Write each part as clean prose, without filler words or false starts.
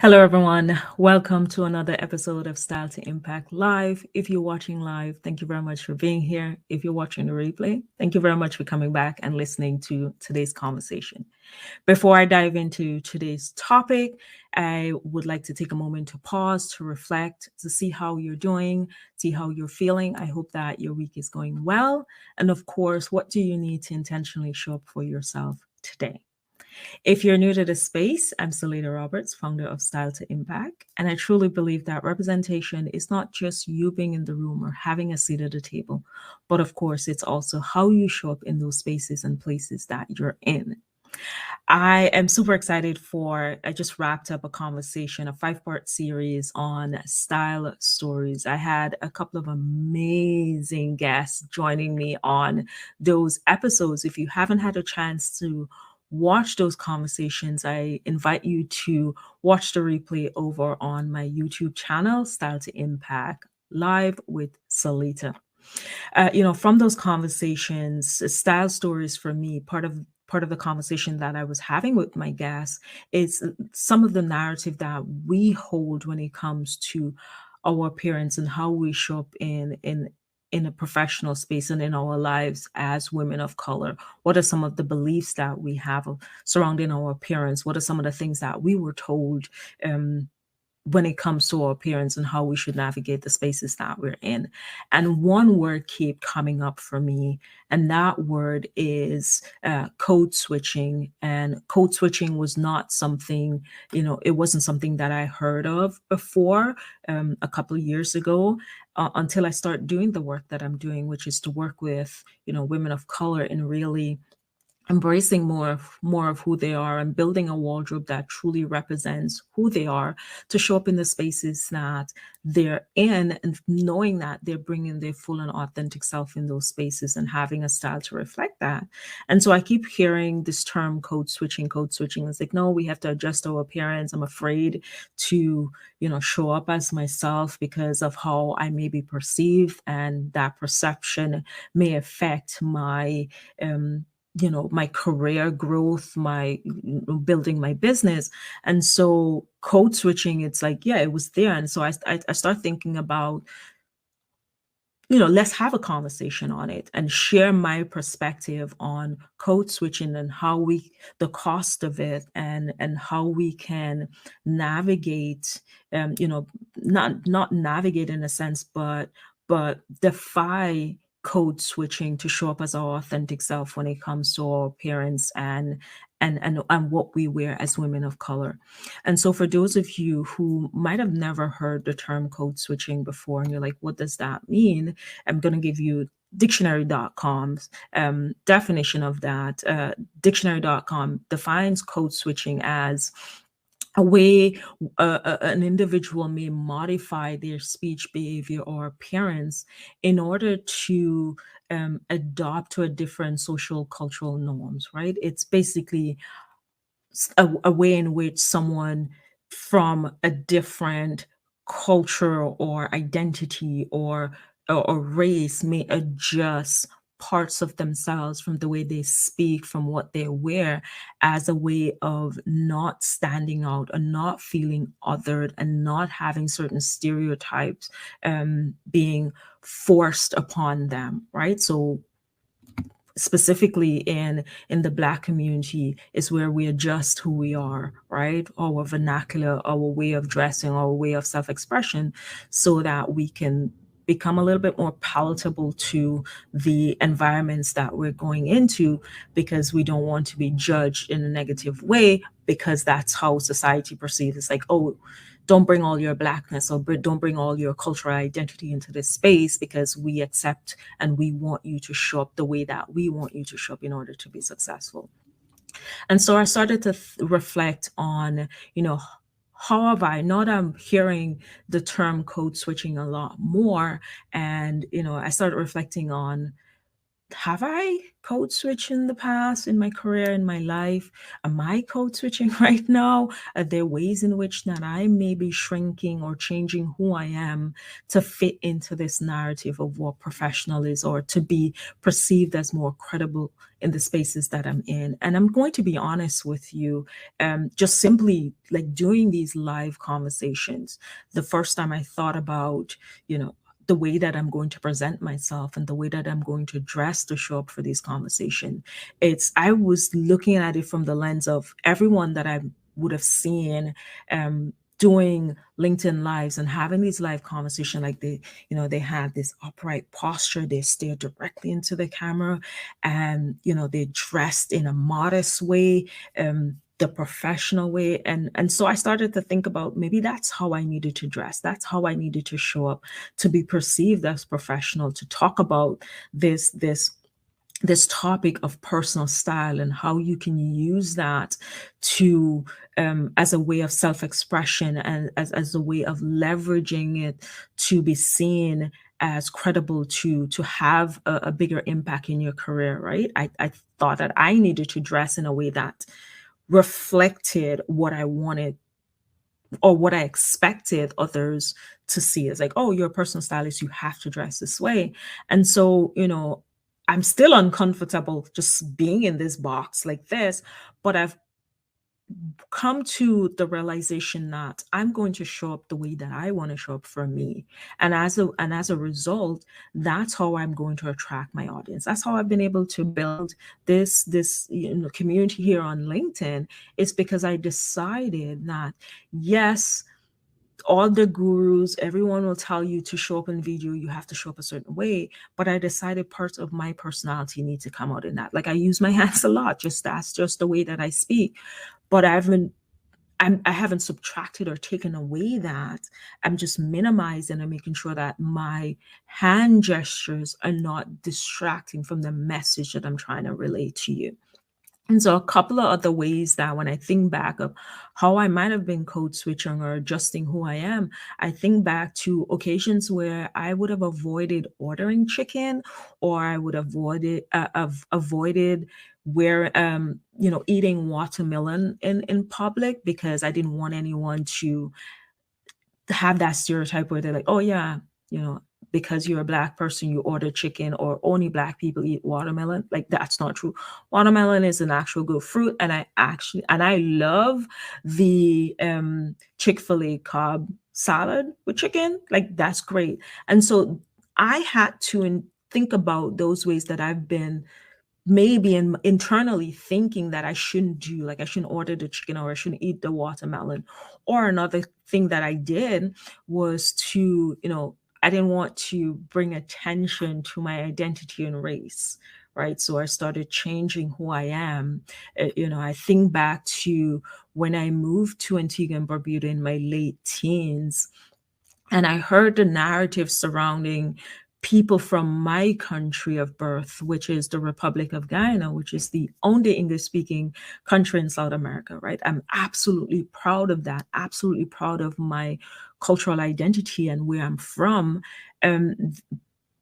Hello, everyone. Welcome to another episode of Style to Impact Live. If you're watching live, thank you very much for being here. If you're watching the replay, thank you very much for coming back and listening to today's conversation. Before I dive into today's topic, I would like to take a moment to pause, to reflect, to see how you're doing, see how you're feeling. I hope that your week is going well. And of course, what do you need to intentionally show up for yourself today? If you're new to the space, I'm Salida Roberts, founder of Style to Impact, and I truly believe that representation is not just you being in the room or having a seat at the table, but of course, it's also how you show up in those spaces and places that you're in. I am super excited I just wrapped up a conversation, a 5-part series on style stories. I had a couple of amazing guests joining me on those episodes. If you haven't had a chance to watch those conversations, I invite you to watch the replay over on my YouTube channel, Style to Impact Live with Salita. From those conversations, style stories for me, part of the conversation that I was having with my guests is some of the narrative that we hold when it comes to our appearance and how we show up in a professional space and in our lives as women of color. What are some of the beliefs that we have surrounding our appearance? What are some of the things that we were told when it comes to our appearance and how we should navigate the spaces that we're in? And one word kept coming up for me, and that word is code switching. And code switching was not something, it wasn't something that I heard of before a couple of years ago. Until I start doing the work that I'm doing, which is to work with, women of color and really embracing more of who they are and building a wardrobe that truly represents who they are, to show up in the spaces that they're in, and knowing that they're bringing their full and authentic self in those spaces and having a style to reflect that. And so I keep hearing this term code switching. It's like, no, we have to adjust our appearance. I'm afraid to show up as myself because of how I may be perceived, and that perception may affect my career growth, my building my business. And so code switching, it's like, yeah, it was there. And so I start thinking about, let's have a conversation on it and share my perspective on code switching and the cost of it, and how we can navigate, not navigate in a sense, but defy code switching to show up as our authentic self when it comes to our appearance and what we wear as women of color. And so for those of you who might have never heard the term code switching before, and you're like, what does that mean? I'm going to give you dictionary.com's definition of that. Dictionary.com defines code switching as a way an individual may modify their speech, behavior, or appearance in order to adopt to a different social cultural norms, right? It's basically a way in which someone from a different culture or identity or race may adjust parts of themselves, from the way they speak, from what they wear, as a way of not standing out and not feeling othered and not having certain stereotypes being forced upon them, right? So specifically in the Black community is where we adjust who we are, right? Our vernacular, our way of dressing, our way of self-expression, so that we can become a little bit more palatable to the environments that we're going into, because we don't want to be judged in a negative way, because that's how society perceives. It's like, oh, don't bring all your Blackness, or don't bring all your cultural identity into this space, because we accept and we want you to show up the way that we want you to show up in order to be successful. And so I started to reflect on, how have I, now that I'm hearing the term code switching a lot more, and, I started reflecting on have I code switched in the past, in my career, in my life? Am I code switching right now? Are there ways in which that I may be shrinking or changing who I am to fit into this narrative of what professional is, or to be perceived as more credible in the spaces that I'm in? And I'm going to be honest with you, just simply like doing these live conversations. The first time I thought about, you know, the way that I'm going to present myself and the way that I'm going to dress to show up for this conversation. I was looking at it from the lens of everyone that I would have seen doing LinkedIn lives and having these live conversation. Like they had this upright posture, they stare directly into the camera, and, they dressed in a modest way. The professional way, and so I started to think about, maybe that's how I needed to dress, that's how I needed to show up to be perceived as professional, to talk about this topic of personal style and how you can use that to as a way of self-expression, and as a way of leveraging it to be seen as credible, to have a bigger impact in your career, right? I thought that I needed to dress in a way that reflected what I wanted or what I expected others to see. As like, oh, you're a personal stylist, you have to dress this way. And so, I'm still uncomfortable just being in this box like this, but I've come to the realization that I'm going to show up the way that I want to show up for me. And as a result, that's how I'm going to attract my audience. That's how I've been able to build this community here on LinkedIn. It's because I decided that, yes, all the gurus, everyone will tell you to show up in video, you have to show up a certain way. But I decided parts of my personality need to come out in that. Like, I use my hands a lot, that's just the way that I speak. But I haven't subtracted or taken away that. I'm just minimizing and making sure that my hand gestures are not distracting from the message that I'm trying to relay to you. And so a couple of other ways that when I think back of how I might have been code switching or adjusting who I am, I think back to occasions where I would have avoided ordering chicken, or I would avoided where eating watermelon in public, because I didn't want anyone to have that stereotype where they're like, oh yeah, you know, because you're a Black person, you order chicken, or only Black people eat watermelon. Like, that's not true. Watermelon is an actual good fruit. And I love the Chick-fil-A Cobb salad with chicken. Like, that's great. And so I had to think about those ways that I've been maybe internally thinking that I shouldn't do, like I shouldn't order the chicken, or I shouldn't eat the watermelon. Or another thing that I did was to, I didn't want to bring attention to my identity and race, right? So I started changing who I am. I think back to when I moved to Antigua and Barbuda in my late teens, and I heard the narrative surrounding people from my country of birth, which is the Republic of Guyana, which is the only English-speaking country in South America, right? I'm absolutely proud of that, absolutely proud of my cultural identity and where I'm from.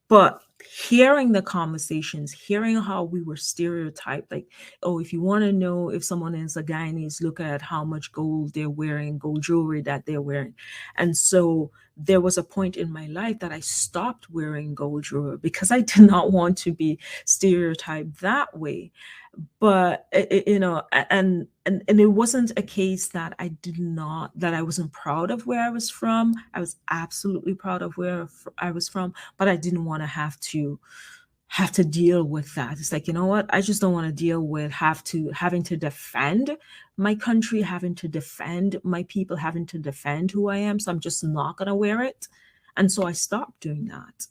But hearing the conversations, hearing how we were stereotyped, like, oh, if you want to know if someone is a Guyanese, look at how much gold they're wearing, gold jewelry that they're wearing. And so there was a point in my life that I stopped wearing gold jewelry because I did not want to be stereotyped that way. But and it wasn't a case that I wasn't proud of where I was from. I was absolutely proud of where I was from, but I didn't want to have to deal with that. It's like, you know what? I just don't want to deal with having to defend my country, having to defend my people, having to defend who I am. So I'm just not going to wear it. And so I stopped doing that.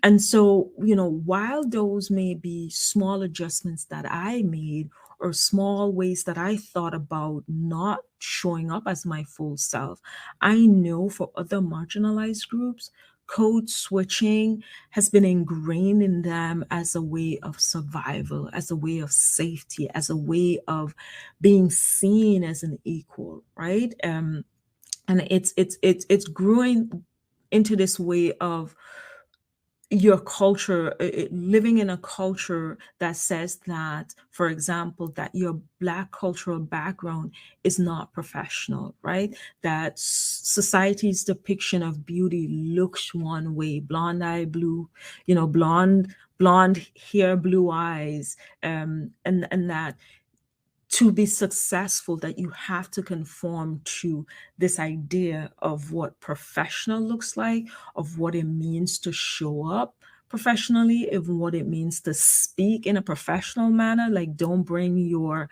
And so, while those may be small adjustments that I made, or small ways that I thought about not showing up as my full self, I know for other marginalized groups, code switching has been ingrained in them as a way of survival, as a way of safety, as a way of being seen as an equal, right? And it's growing into this way of your culture, living in a culture that says that, for example, that your Black cultural background is not professional, right? That society's depiction of beauty looks one way, blonde eye, blue, blonde hair, blue eyes, and that to be successful, that you have to conform to this idea of what professional looks like, of what it means to show up professionally, of what it means to speak in a professional manner. Like, don't bring your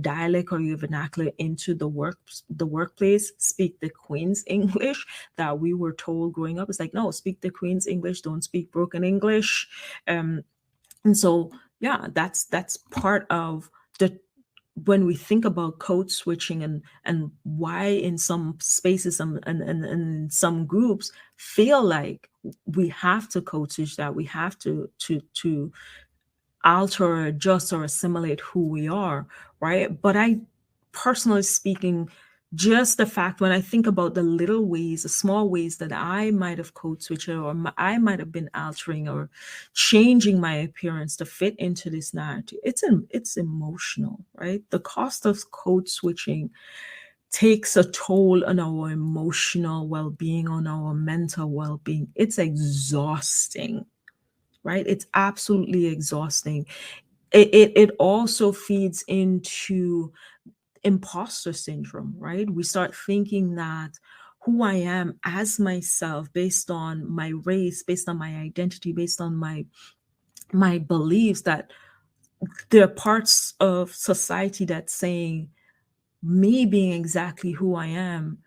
dialect or your vernacular into the workplace. Speak the Queen's English that we were told growing up. It's like, no, speak the Queen's English, don't speak broken English. And so, yeah, that's part of the when we think about code switching, and why in some spaces, and some groups feel like we have to code switch, that we have to alter or adjust or assimilate who we are, right? But I, personally speaking, just the fact, when I think about the little ways, the small ways that I might have code switched, or I might have been altering or changing my appearance to fit into this narrative, it's emotional, right? The cost of code switching takes a toll on our emotional well-being, on our mental well-being. It's exhausting, right? It's absolutely exhausting. It also feeds into imposter syndrome, right? We start thinking that who I am as myself, based on my race, based on my identity, based on my beliefs, that there are parts of society that's saying me being exactly who I am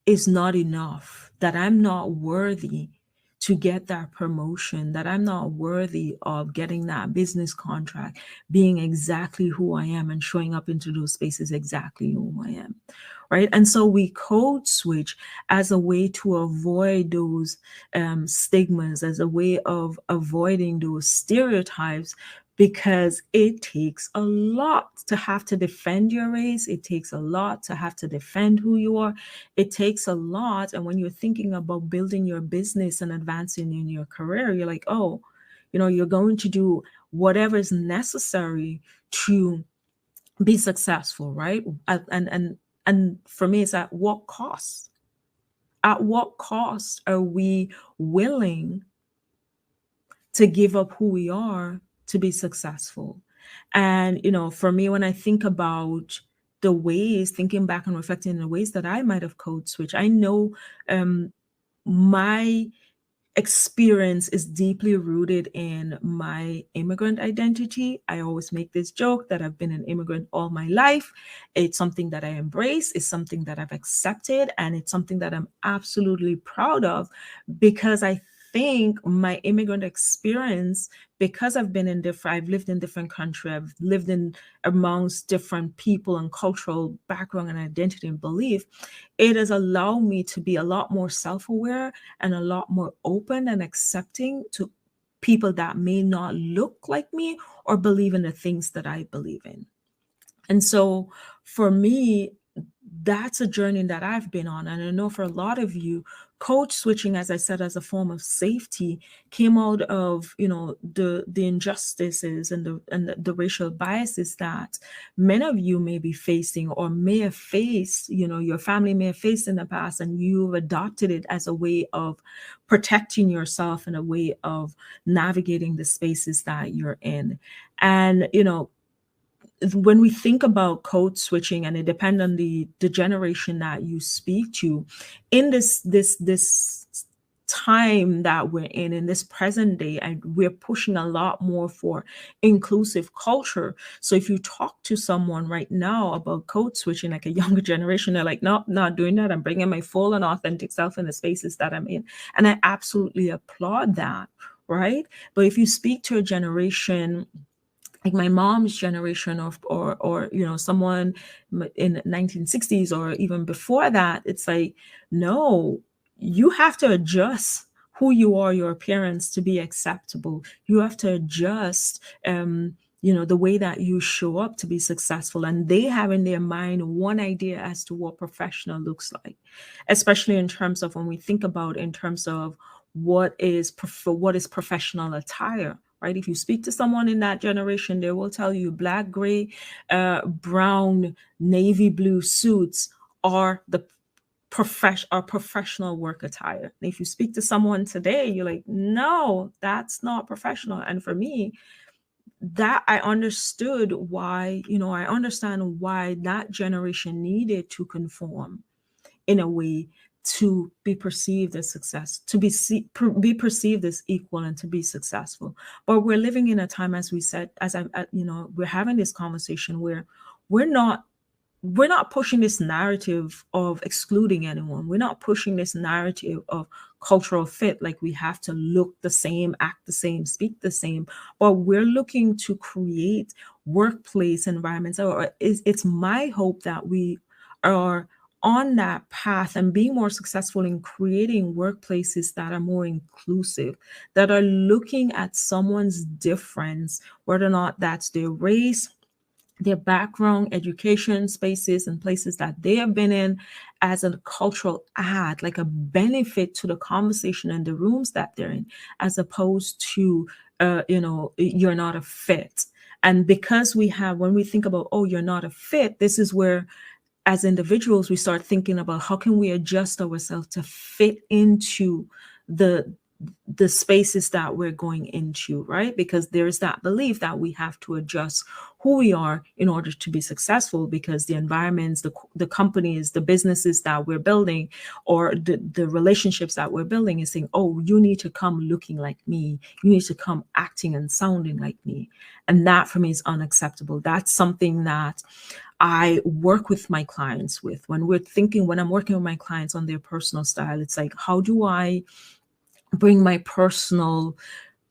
is not enough, that I'm not worthy to get that promotion, that I'm not worthy of getting that business contract, being exactly who I am and showing up into those spaces exactly who I am, right? And so we code switch as a way to avoid those stigmas, as a way of avoiding those stereotypes, because it takes a lot to have to defend your race. It takes a lot to have to defend who you are. It takes a lot. And when you're thinking about building your business and advancing in your career, you're like, oh, you're going to do whatever is necessary to be successful, right? And for me, it's at what cost? At what cost are we willing to give up who we are to be successful? And for me, when I think about the ways, thinking back and reflecting on the ways that I might have code switch, I know my experience is deeply rooted in my immigrant identity. I always make this joke that I've been an immigrant all my life. It's something that I embrace, it's something that I've accepted, and it's something that I'm absolutely proud of, because I think my immigrant experience, because I've lived in different countries, I've lived in amongst different people and cultural background and identity and belief, it has allowed me to be a lot more self-aware and a lot more open and accepting to people that may not look like me or believe in the things that I believe in. And so for me, that's a journey that I've been on. And I know for a lot of you, code switching, as I said, as a form of safety, came out of, the injustices and the racial biases that many of you may be facing, or may have faced, your family may have faced in the past, and you've adopted it as a way of protecting yourself and a way of navigating the spaces that you're in. And, when we think about code switching, and it depends on the generation that you speak to, in this time that we're in this present day, and we're pushing a lot more for inclusive culture. So if you talk to someone right now about code switching, like a younger generation, they're like, no, not doing that. I'm bringing my full and authentic self in the spaces that I'm in. And I absolutely applaud that, right? But if you speak to a generation like my mom's generation, or someone in the 1960s or even before that, it's like, no, you have to adjust who you are, your appearance, to be acceptable. You have to adjust the way that you show up to be successful. And they have in their mind one idea as to what professional looks like, especially in terms of when we think about in terms of what is professional attire, right? If you speak to someone in that generation, they will tell you black, gray, brown, navy blue suits are professional work attire. And if you speak to someone today, you're like, no, that's not professional. And for me, that I understood why, I understand why that generation needed to conform in a way to be perceived as success, to be perceived as equal and to be successful. But we're living in a time, as we said, we're having this conversation where we're not we're not pushing this narrative of excluding anyone. We're not pushing this narrative of cultural fit, like we have to look the same, act the same, speak the same, but we're looking to create workplace environments. Or it's my hope that we are on that path and being more successful in creating workplaces that are more inclusive, that are looking at someone's difference, whether or not that's their race, their background, education spaces, and places that they have been in, as a cultural add, like a benefit to the conversation and the rooms that they're in, as opposed to, you're not a fit. And because when we think about, oh, you're not a fit, this is where, as individuals, we start thinking about how can we adjust ourselves to fit into the spaces that we're going into, right? Because there's that belief that we have to adjust who we are in order to be successful, because the environments, the companies, the businesses that we're building, or the relationships that we're building is saying, oh, you need to come looking like me. You need to come acting and sounding like me. And that for me is unacceptable. That's something that I work with my clients with. When I'm working with my clients on their personal style, it's like, how do I bring my personal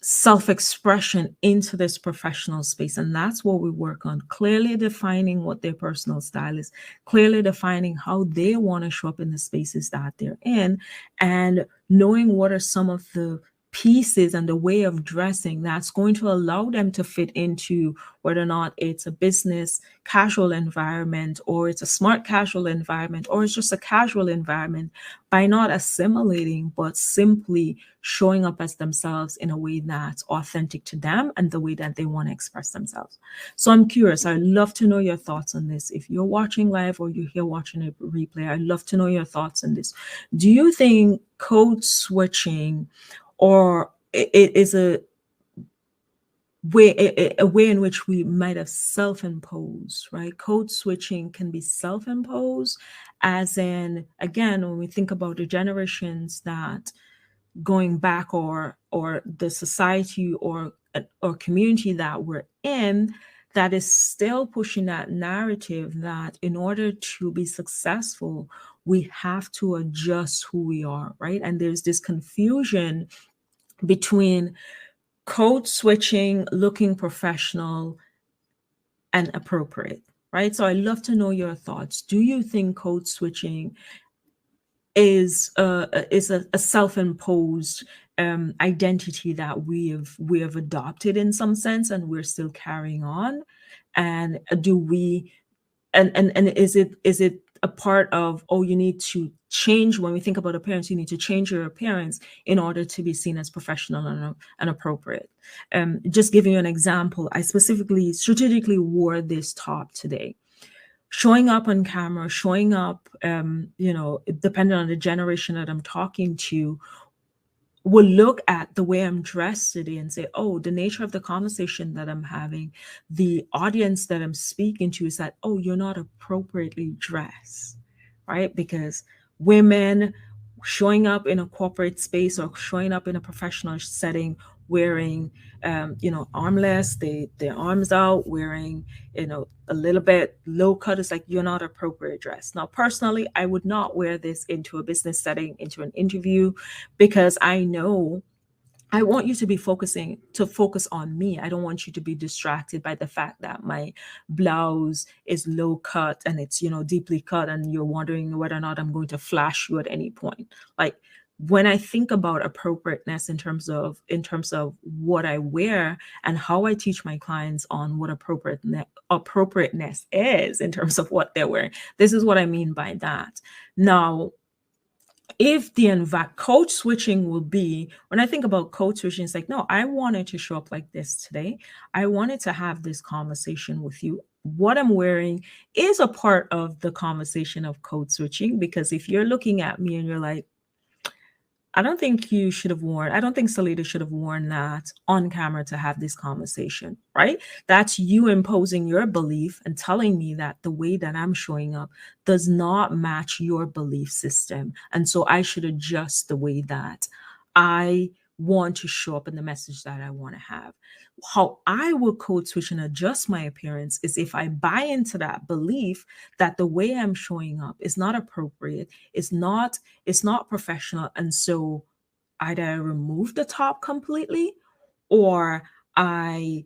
self-expression into this professional space? And that's what we work on, clearly defining what their personal style is, clearly defining how they want to show up in the spaces that they're in, and knowing what are some of the pieces and the way of dressing that's going to allow them to fit into whether or not it's a business casual environment, or it's a smart casual environment, or it's just a casual environment, by not assimilating, but simply showing up as themselves in a way that's authentic to them and the way that they want to express themselves. So I'm curious. I'd love to know your thoughts on this. If you're watching live or you're here watching a replay, I'd love to know your thoughts on this. Do you think code switching, or it is a way in which we might have self-imposed, right? Code switching can be self-imposed, as in, again, when we think about the generations that going back, or the society or community that we're in, that is still pushing that narrative that in order to be successful, we have to adjust who we are, right? And there's this confusion between code switching, looking professional, and appropriate, right? So I'd love to know your thoughts. Do you think code switching is a self-imposed identity that we have adopted in some sense, and we're still carrying on? And do we and is it a part of, oh, you need to change? When we think about appearance, you need to change your appearance in order to be seen as professional and appropriate. Just giving you an example, I strategically wore this top today. Showing up on camera, showing up, depending on the generation that I'm talking to, will look at the way I'm dressed today and say, oh, the nature of the conversation that I'm having, the audience that I'm speaking to is that, oh, you're not appropriately dressed, right? Because women showing up in a corporate space or showing up in a professional setting wearing, armless, their arms out, wearing, a little bit low cut, is like, you're not appropriate dressed. Now, personally, I would not wear this into a business setting, into an interview, because I know I want you to focus on me. I don't want you to be distracted by the fact that my blouse is low cut and it's, deeply cut, and you're wondering whether or not I'm going to flash you at any point. Like, when I think about appropriateness in terms of what I wear and how I teach my clients on what appropriateness is in terms of what they're wearing, this is what I mean by that. Now, if the code switching will be, when I think about code switching, it's like, no, I wanted to show up like this today. I wanted to have this conversation with you. What I'm wearing is a part of the conversation of code switching, because if you're looking at me and you're like, I don't think you should have worn, I don't think Salida should have worn that on camera to have this conversation, right? That's you imposing your belief and telling me that the way that I'm showing up does not match your belief system. And so I should adjust the way that I want to show up in the message that I want to have. How I will code switch and adjust my appearance is if I buy into that belief that the way I'm showing up is not appropriate, it's not professional, and so either I remove the top completely or I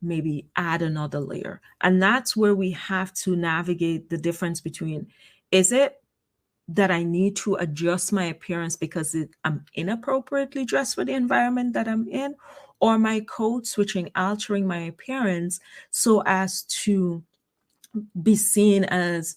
maybe add another layer. And that's where we have to navigate the difference between, is it that I need to adjust my appearance because I'm inappropriately dressed for the environment that I'm in, or my code switching, altering my appearance so as to be seen as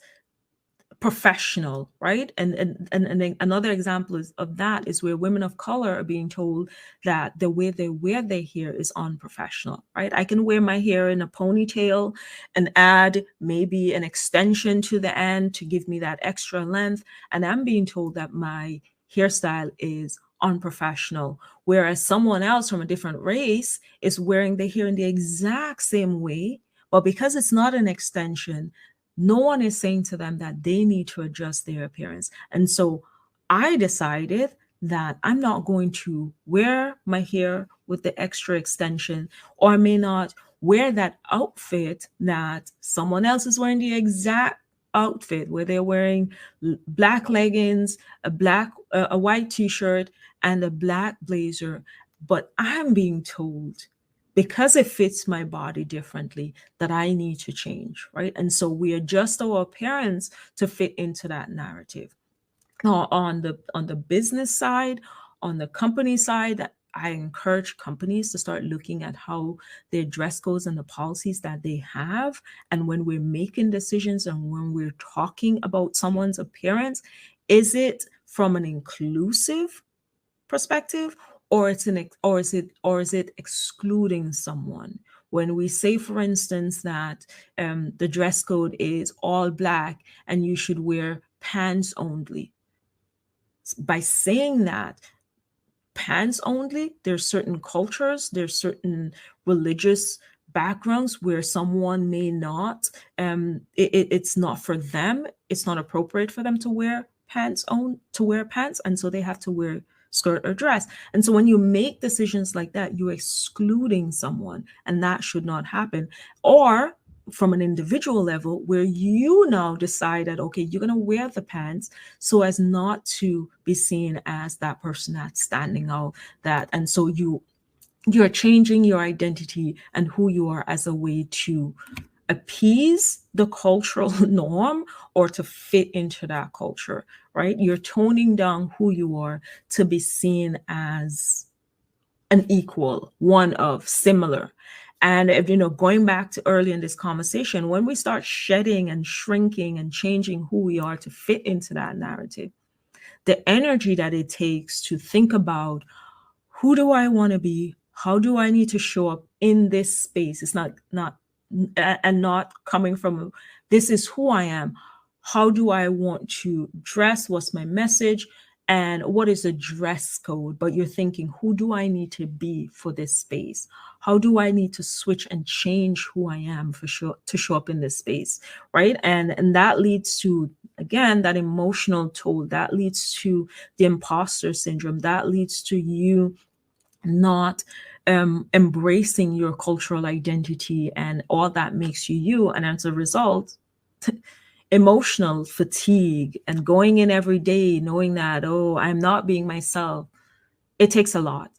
professional, right? And then another example of that is where women of color are being told that the way they wear their hair is unprofessional, right? I can wear my hair in a ponytail and add maybe an extension to the end to give me that extra length, and I'm being told that my hairstyle is unprofessional, whereas someone else from a different race is wearing their hair in the exact same way, but because it's not an extension, no one is saying to them that they need to adjust their appearance. And so I decided that I'm not going to wear my hair with the extra extension, or I may not wear that outfit that someone else is wearing, the exact outfit where they're wearing black leggings, a white t-shirt, and a black blazer. But I'm being told, because it fits my body differently, that I need to change, right? And so we adjust our appearance to fit into that narrative. Now, on the business side, on the company side, I encourage companies to start looking at how their dress codes and the policies that they have. And when we're making decisions and when we're talking about someone's appearance, is it from an inclusive perspective, or is it excluding someone? When we say, for instance, that the dress code is all black and you should wear pants only, by saying that pants only, there's certain cultures, there's certain religious backgrounds where someone may not, it's not for them, it's not appropriate for them to wear pants, and so they have to wear skirt or dress. And so when you make decisions like that, you're excluding someone, and that should not happen. Or from an individual level, where you now decide that, okay, you're going to wear the pants so as not to be seen as that person that's standing out, that, and so you're changing your identity and who you are as a way to appease the cultural norm or to fit into that culture, right? You're toning down who you are to be seen as an equal, one of, similar. And if, going back to early in this conversation, when we start shedding and shrinking and changing who we are to fit into that narrative, the energy that it takes to think about, who do I want to be? How do I need to show up in this space? It's not coming from, this is who I am. How do I want to dress? What's my message? And what is the dress code? But you're thinking, who do I need to be for this space? How do I need to switch and change who I am to show up in this space, right? And that leads to, again, that emotional toll. That leads to the imposter syndrome. That leads to you not embracing your cultural identity and all that makes you. And as a result, emotional fatigue and going in every day knowing that, oh, I'm not being myself. It takes a lot.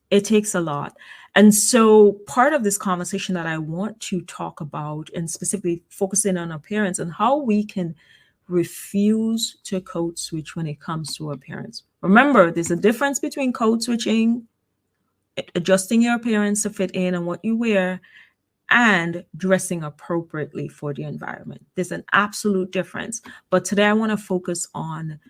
And so part of this conversation that I want to talk about, and specifically focusing on appearance and how we can refuse to code switch when it comes to appearance. Remember, there's a difference between code switching, adjusting your appearance to fit in and what you wear, and dressing appropriately for the environment. There's an absolute difference. But today I want to focus on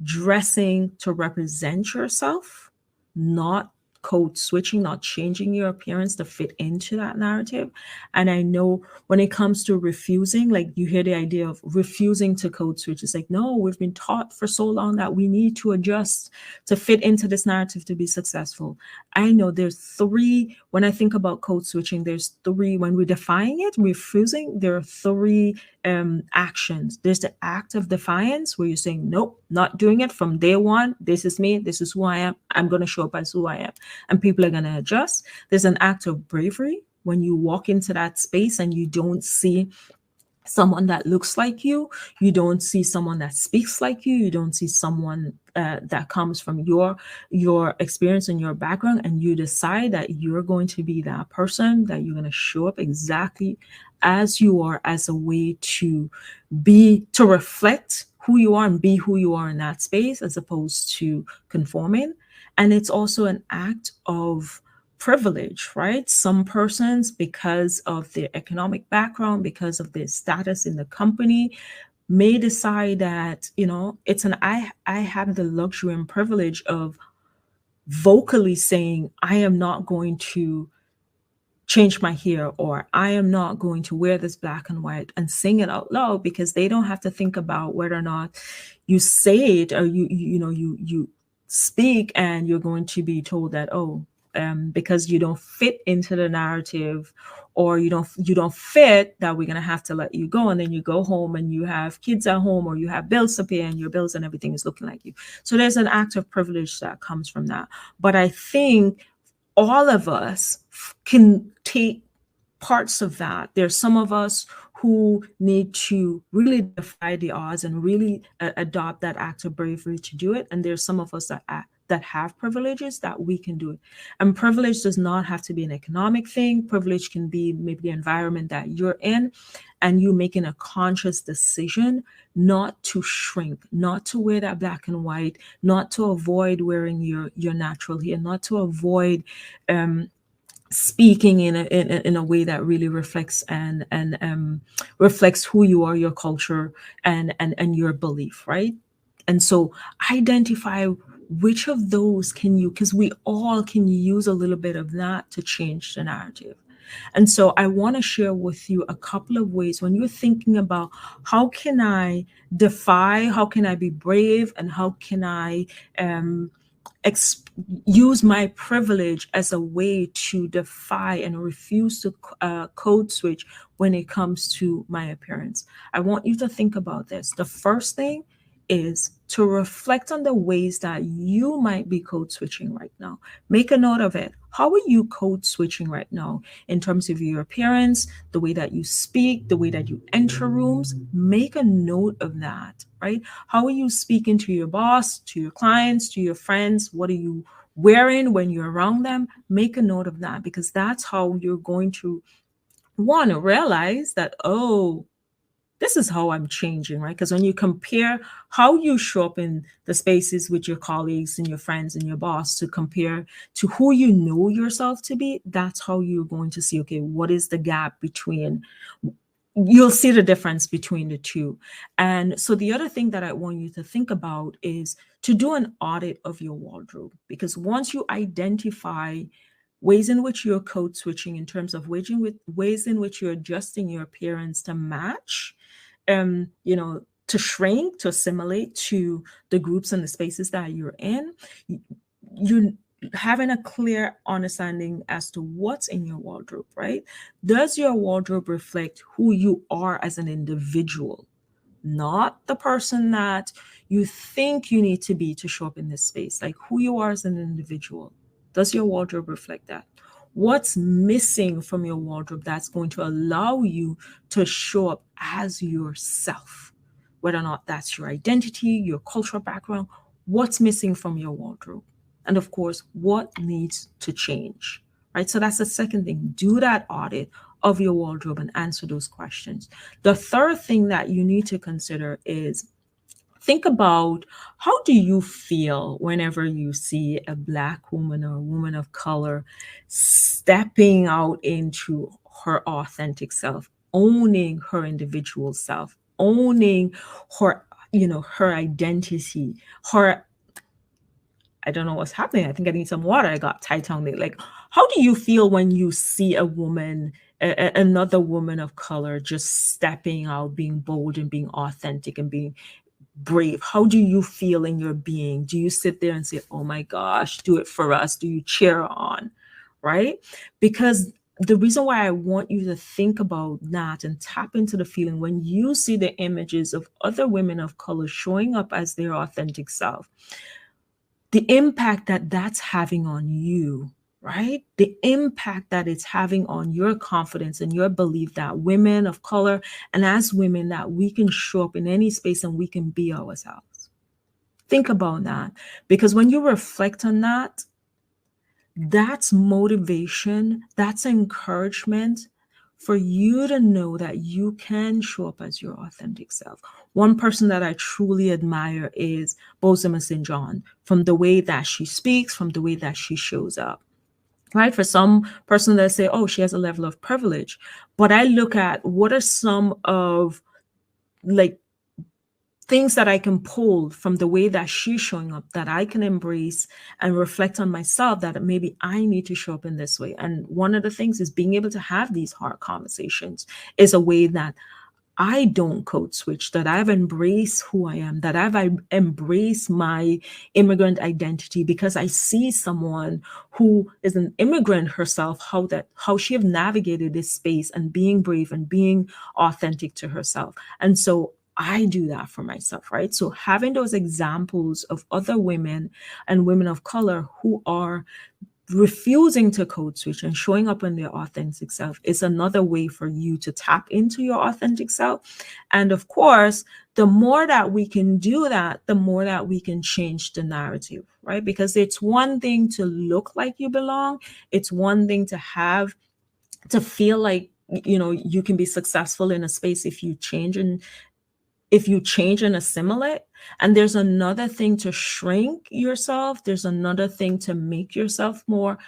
dressing to represent yourself, not code switching, not changing your appearance to fit into that narrative. And I know when it comes to refusing, like you hear the idea of refusing to code switch. It's like, no, we've been taught for so long that we need to adjust to fit into this narrative to be successful. I know there's three, when I think about code switching, there's three, when we define it, refusing, there are three actions. There's the act of defiance where you're saying, nope, not doing it from day one. This is me. This is who I am. I'm going to show up as who I am. And people are going to adjust. There's an act of bravery when you walk into that space and you don't see someone that looks like you don't see someone that speaks like you don't see someone that comes from your experience and your background, and you decide that you're going to be that person, that you're going to show up exactly as you are, as a way to reflect who you are and be who you are in that space, as opposed to conforming. And it's also an act of privilege, right? Some persons, because of their economic background, because of their status in the company, may decide that, it's an I have the luxury and privilege of vocally saying, I am not going to change my hair, or I am not going to wear this black and white, and sing it out loud, because they don't have to think about whether or not you say it, or you speak and you're going to be told that, because you don't fit into the narrative, or you don't fit, that we're going to have to let you go. And then you go home and you have kids at home, or you have bills to pay, and your bills and everything is looking like you. So there's an act of privilege that comes from that. But I think all of us can take parts of that. There's some of us who need to really defy the odds and really adopt that act of bravery to do it. And there's some of us that have privileges that we can do it. And privilege does not have to be an economic thing. Privilege can be maybe the environment that you're in, and you making a conscious decision not to shrink, not to wear that black and white, not to avoid wearing your natural hair, not to avoid speaking in a way that really reflects and reflects who you are, your culture, and your belief, right? And so identify which of those can you, because we all can use a little bit of that to change the narrative. And so I want to share with you a couple of ways when you're thinking about how can I defy, how can I be brave, and how can I use my privilege as a way to defy and refuse to code switch when it comes to my appearance. I want you to think about this. The first thing is to reflect on the ways that you might be code switching right now. Make a note of it. How are you code switching right now in terms of your appearance, the way that you speak, the way that you enter rooms? Make a note of that, right? How are you speaking to your boss, to your clients, to your friends? What are you wearing when you're around them? Make a note of that, because that's how you're going to want to realize that, oh, this is how I'm changing, right? Because when you compare how you show up in the spaces with your colleagues and your friends and your boss to compare to who you know yourself to be, that's how you're going to see, okay, what is the gap between, you'll see the difference between the two. And so the other thing that I want you to think about is to do an audit of your wardrobe, because once you identify ways in which you're code switching in terms of ways in which you're adjusting your appearance to match, to shrink, to assimilate to the groups and the spaces that you're in, you're having a clear understanding as to what's in your wardrobe, right? Does your wardrobe reflect who you are as an individual, not the person that you think you need to be to show up in this space? Like who you are as an individual. Does your wardrobe reflect that? What's missing from your wardrobe that's going to allow you to show up as yourself? Whether or not that's your identity, your cultural background, what's missing from your wardrobe? And of course, what needs to change, right? So that's the second thing. Do that audit of your wardrobe and answer those questions. The third thing that you need to consider is think about, how do you feel whenever you see a Black woman or a woman of color stepping out into her authentic self, owning her individual self, owning her her identity, her, I don't know what's happening. I think I need some water. I got tight on it. Like, how do you feel when you see a woman, another woman of color, just stepping out, being bold and being authentic and being brave? How do you feel in your being? Do you sit there and say, oh my gosh, do it for us? Do you cheer on? Right? Because the reason why I want you to think about that and tap into the feeling when you see the images of other women of color showing up as their authentic self, the impact that that's having on you, right? The impact that it's having on your confidence and your belief that women of color and as women that we can show up in any space and we can be ourselves. Think about that, because when you reflect on that, that's motivation, that's encouragement for you to know that you can show up as your authentic self. One person that I truly admire is Bozoma St. John, from the way that she speaks, from the way that she shows up. Right? For some person that say, oh, she has a level of privilege. But I look at what are some of like things that I can pull from the way that she's showing up that I can embrace and reflect on myself that maybe I need to show up in this way. And one of the things is being able to have these hard conversations is a way that I don't code switch, that I've embraced who I am, that I've embraced my immigrant identity because I see someone who is an immigrant herself, how she have navigated this space and being brave and being authentic to herself. And so I do that for myself, right? So having those examples of other women and women of color who are refusing to code switch and showing up in their authentic self is another way for you to tap into your authentic self. And of course, the more that we can do that, the more that we can change the narrative, right? Because it's one thing to look like you belong. It's one thing to feel like, you can be successful in a space if you change and assimilate. And there's another thing to shrink yourself. There's another thing to make yourself more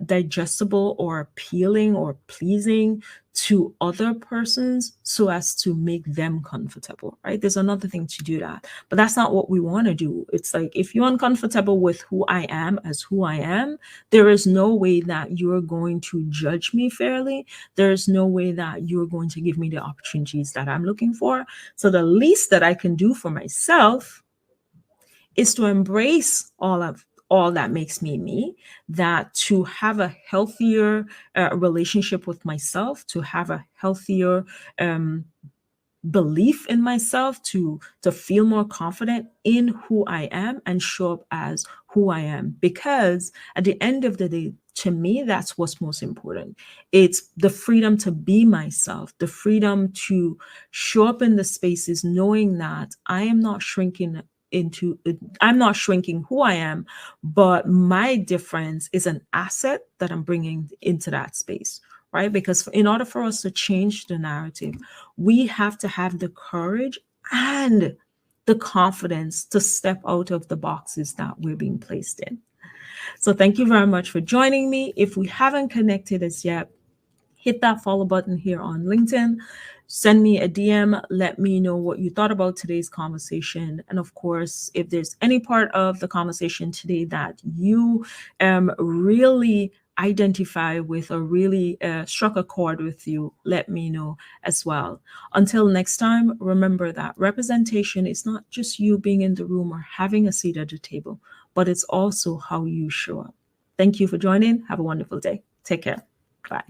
digestible or appealing or pleasing to other persons so as to make them comfortable, right? There's another thing to do that. But that's not what we want to do. It's like, if you're uncomfortable with who I am as who I am, there is no way that you're going to judge me fairly. There's no way that you're going to give me the opportunities that I'm looking for. So the least that I can do for myself is to embrace all that makes me me, that to have a healthier relationship with myself, to have a healthier belief in myself, to feel more confident in who I am and show up as who I am. Because at the end of the day, to me, that's what's most important. It's the freedom to be myself, the freedom to show up in the spaces knowing that I'm not shrinking who I am, but my difference is an asset that I'm bringing into that space, right? Because in order for us to change the narrative, we have to have the courage and the confidence to step out of the boxes that we're being placed in. So thank you very much for joining me. If we haven't connected as yet, hit that follow button here on LinkedIn. Send me a DM. Let me know what you thought about today's conversation. And of course, if there's any part of the conversation today that you really identify with or really struck a chord with you, let me know as well. Until next time, remember that representation is not just you being in the room or having a seat at the table, but it's also how you show up. Thank you for joining. Have a wonderful day. Take care. Bye.